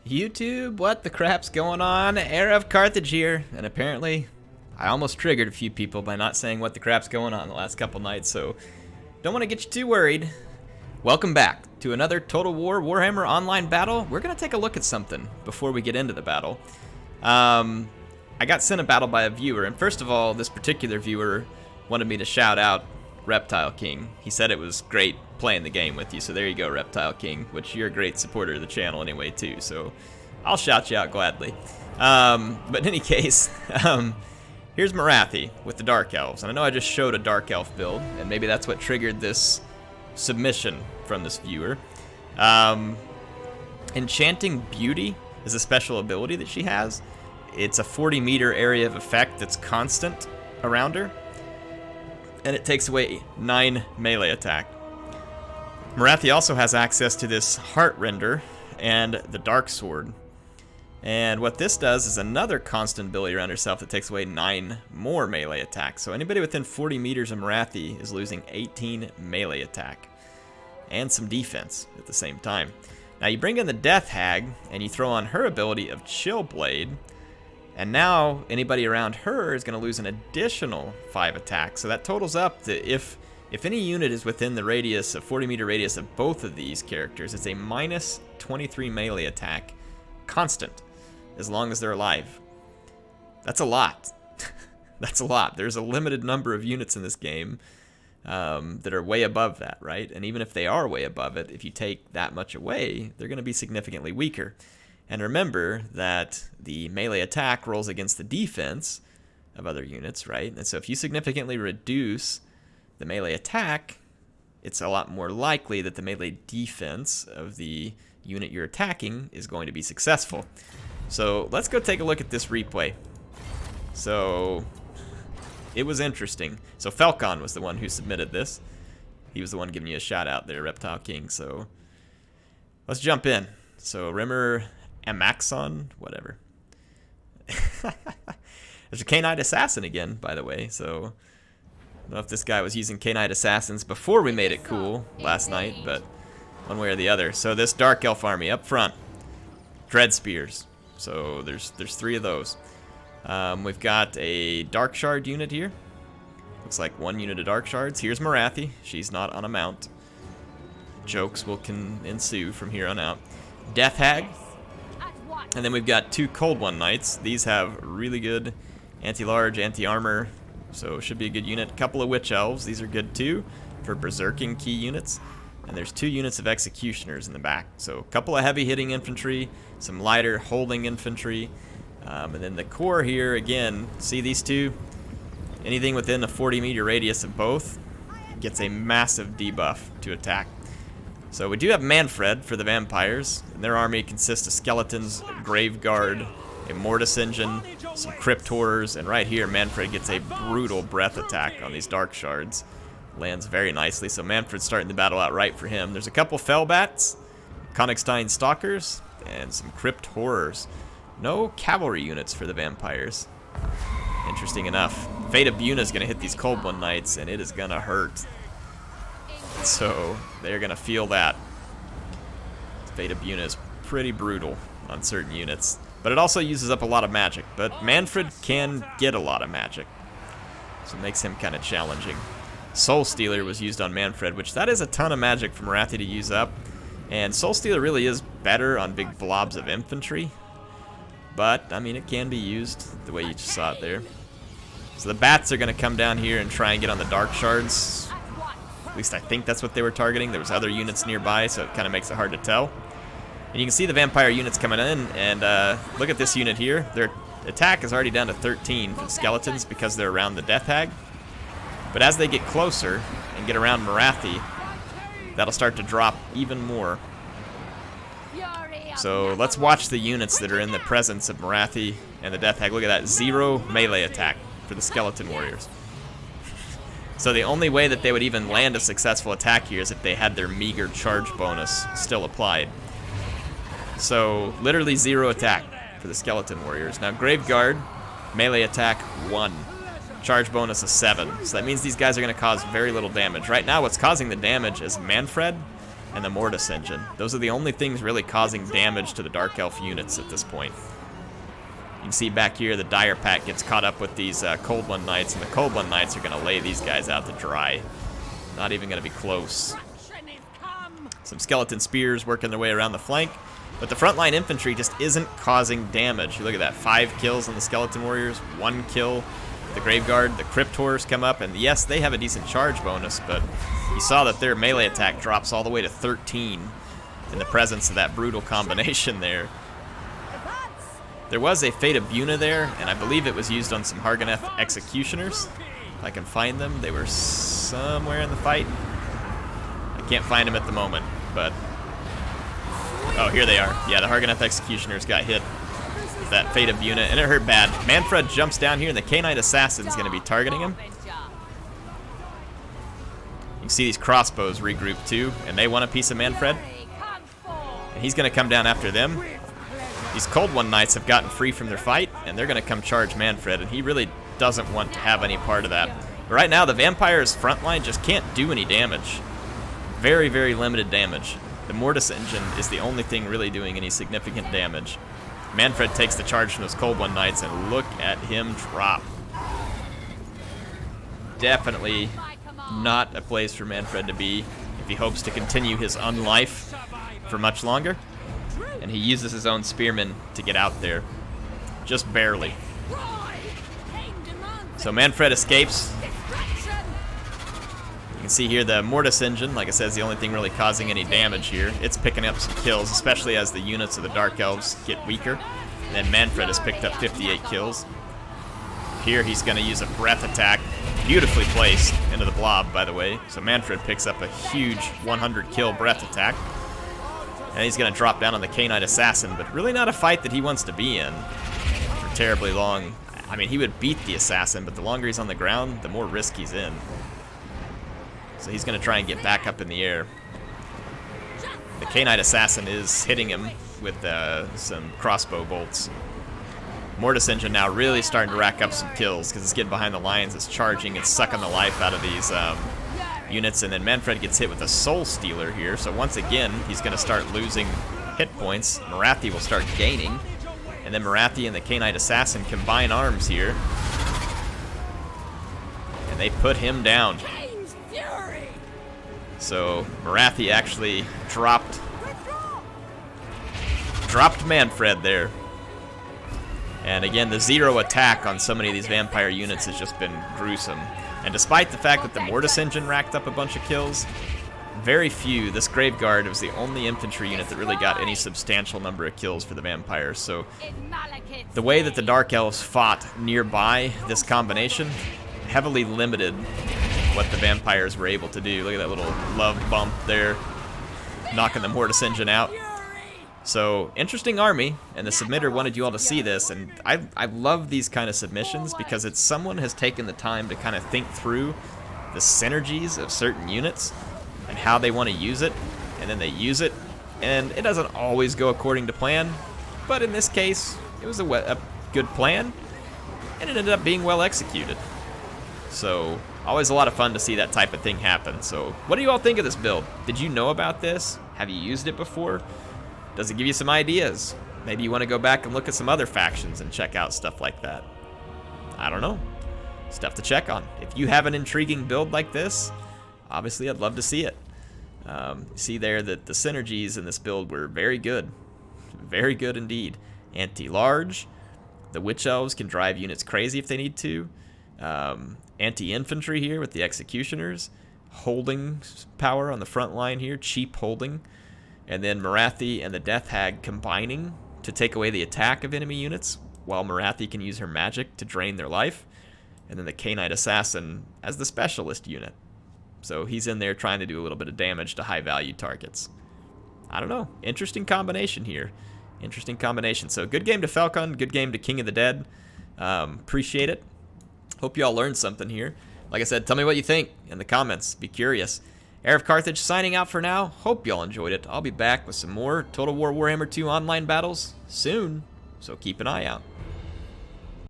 YouTube, what the crap's going on? HeirofCarthage here, and apparently I almost triggered a few people by not saying what the crap's going on the last couple nights, so don't want to get you too worried. Welcome back to another Total War Warhammer Online battle. We're going to take a look at something before we get into the battle. I got sent a battle by a viewer, and first of all, this particular viewer wanted me to shout out Reptile King. He said it was great playing the game with you, so there you go, Reptile King, which you're a great supporter of the channel anyway too, so I'll shout you out gladly. But in any case, here's Morathi with the Dark Elves, and I know I just showed a Dark Elf build, and maybe that's what triggered this submission from this viewer. Enchanting Beauty is a special ability that she has. It's a 40-meter area of effect that's constant around her, and it takes away 9 melee attack. Morathi also has access to this Heart Render and the Dark Sword. And what this does is another constant ability around herself that takes away 9 more melee attack. So anybody within 40 meters of Morathi is losing 18 melee attack and some defense at the same time. Now you bring in the Death Hag and you throw on her ability of Chill Blade, and now anybody around her is going to lose an additional 5 attack. So that totals up to if any unit is within the radius, a 40-meter radius of both of these characters, it's a minus 23 melee attack constant as long as they're alive. That's a lot. That's a lot. There's a limited number of units in this game that are way above that, right? And even if they are way above it, if you take that much away, they're going to be significantly weaker. And remember that the melee attack rolls against the defense of other units, right? And so if you significantly reduce the melee attack, it's a lot more likely that the melee defense of the unit you're attacking is going to be successful. So let's go take a look at this replay. So it was interesting. So Falcon was the one who submitted this. He was the one giving you a shout out there, Reptile King. So let's jump in. So Rimmer Amaxon, whatever. There's a K-Knight Assassin again, by the way. So I don't know if this guy was using K-Knight Assassins before we made it cool last night, but one way or the other. So this Dark Elf army up front, Dread Spears. So there's 3 of those. We've got a Dark Shard unit here. Looks like 1 unit of Dark Shards. Here's Morathi. She's not on a mount. Jokes will ensue from here on out. Death Hag. And then we've got 2 Cold One Knights. These have really good anti-large, anti-armor, so should be a good unit. A couple of Witch Elves. These are good too for berserking key units. And there's 2 units of Executioners in the back. So a couple of heavy-hitting infantry, some lighter holding infantry. And then the core here, again, see these 2? Anything within a 40-meter radius of both gets a massive debuff to attack. So we do have Manfred for the vampires, and their army consists of skeletons, grave guard, a mortis engine, some crypt horrors, and right here Manfred gets a brutal breath attack on these dark shards. Lands very nicely, so Manfred's starting the battle out right for him. There's a couple Fellbats, Konigstein Stalkers, and some crypt horrors. No cavalry units for the vampires. Interesting enough. Fate of Buna is going to hit these Cold One Knights, and it is going to hurt. So they're going to feel that. Fate of Buna is pretty brutal on certain units. But it also uses up a lot of magic. But Manfred can get a lot of magic. So it makes him kind of challenging. Soul Stealer was used on Manfred, which that is a ton of magic for Morathi to use up. And Soul Stealer really is better on big blobs of infantry. But, I mean, it can be used the way you just saw it there. So the bats are going to come down here and try and get on the Dark Shards. At least I think that's what they were targeting. There was other units nearby, so it kind of makes it hard to tell. And you can see the vampire units coming in, and look at this unit here. Their attack is already down to 13 for the skeletons because they're around the Death Hag. But as they get closer and get around Morathi, that'll start to drop even more. So let's watch the units that are in the presence of Morathi and the Death Hag. Look at that, 0 melee attack for the skeleton warriors. So the only way that they would even land a successful attack here is if they had their meager charge bonus still applied. So literally 0 attack for the skeleton warriors. Now Grave Guard, melee attack 1. Charge bonus is 7. So that means these guys are going to cause very little damage. Right now what's causing the damage is Manfred and the Mortis Engine. Those are the only things really causing damage to the Dark Elf units at this point. You can see back here the Dire Pack gets caught up with these Cold One Knights, and the Cold One Knights are going to lay these guys out to dry. Not even going to be close. Some Skeleton Spears working their way around the flank, but the frontline infantry just isn't causing damage. You look at that, 5 kills on the Skeleton Warriors, 1 kill the Grave Guard. The Crypt Horrors come up, and yes, they have a decent charge bonus, but you saw that their melee attack drops all the way to 13 in the presence of that brutal combination there. There was a Fate of Buna there, and I believe it was used on some Harganeth Executioners. If I can find them, they were somewhere in the fight. I can't find them at the moment, but... oh, here they are. Yeah, the Harganeth Executioners got hit with that Fate of Buna, and it hurt bad. Manfred jumps down here, and the K-Knight Assassin's going to be targeting him. You can see these crossbows regroup too, and they want a piece of Manfred. And he's going to come down after them. These Cold One Knights have gotten free from their fight, and they're going to come charge Manfred, and he really doesn't want to have any part of that. But right now, the Vampire's front line just can't do any damage. Very, very limited damage. The Mortis Engine is the only thing really doing any significant damage. Manfred takes the charge from those Cold One Knights, and look at him drop. Definitely not a place for Manfred to be if he hopes to continue his unlife for much longer. And he uses his own spearmen to get out there. Just barely. So Manfred escapes. You can see here the Mortis Engine, like I said, is the only thing really causing any damage here. It's picking up some kills, especially as the units of the Dark Elves get weaker. And then Manfred has picked up 58 kills. Here he's going to use a breath attack, beautifully placed into the blob, by the way. So Manfred picks up a huge 100 kill breath attack. And he's going to drop down on the K-Knight Assassin, but really not a fight that he wants to be in for terribly long. I mean, he would beat the Assassin, but the longer he's on the ground, the more risk he's in. So he's going to try and get back up in the air. The K-Knight Assassin is hitting him with some crossbow bolts. Mortis Engine now really starting to rack up some kills because it's getting behind the lines, it's charging, it's sucking the life out of these units, and then Manfred gets hit with a Soul Stealer here, so once again, he's going to start losing hit points. Morathi will start gaining, and then Morathi and the K-Knight Assassin combine arms here, and they put him down. So Morathi actually dropped Manfred there. And again, the 0 attack on so many of these vampire units has just been gruesome. And despite the fact that the Mortis Engine racked up a bunch of kills, very few. This Grave Guard was the only infantry unit that really got any substantial number of kills for the vampires. So the way that the Dark Elves fought nearby this combination heavily limited what the vampires were able to do. Look at that little love bump there, knocking the Mortis Engine out. So, interesting army, and the submitter wanted you all to see this, and I love these kind of submissions because it's someone has taken the time to kind of think through the synergies of certain units and how they want to use it, and then they use it, and it doesn't always go according to plan, but in this case, it was a good plan, and it ended up being well executed. So, always a lot of fun to see that type of thing happen. So, what do you all think of this build? Did you know about this? Have you used it before? Does it give you some ideas? Maybe you want to go back and look at some other factions and check out stuff like that. I don't know. Stuff to check on. If you have an intriguing build like this, obviously I'd love to see it. See there that the synergies in this build were very good. Very good indeed. Anti-large. The Witch Elves can drive units crazy if they need to. Anti-infantry here with the Executioners. Holding power on the front line here. Cheap holding. And then Morathi and the Death Hag combining to take away the attack of enemy units, while Morathi can use her magic to drain their life. And then the K-Knight Assassin as the specialist unit. So he's in there trying to do a little bit of damage to high-value targets. I don't know. Interesting combination here. Interesting combination. So good game to Falcon, good game to King of the Dead. Appreciate it. Hope you all learned something here. Like I said, tell me what you think in the comments. Be curious. HeirofCarthage signing out for now. Hope y'all enjoyed it. I'll be back with some more Total War Warhammer 2 online battles soon, so keep an eye out.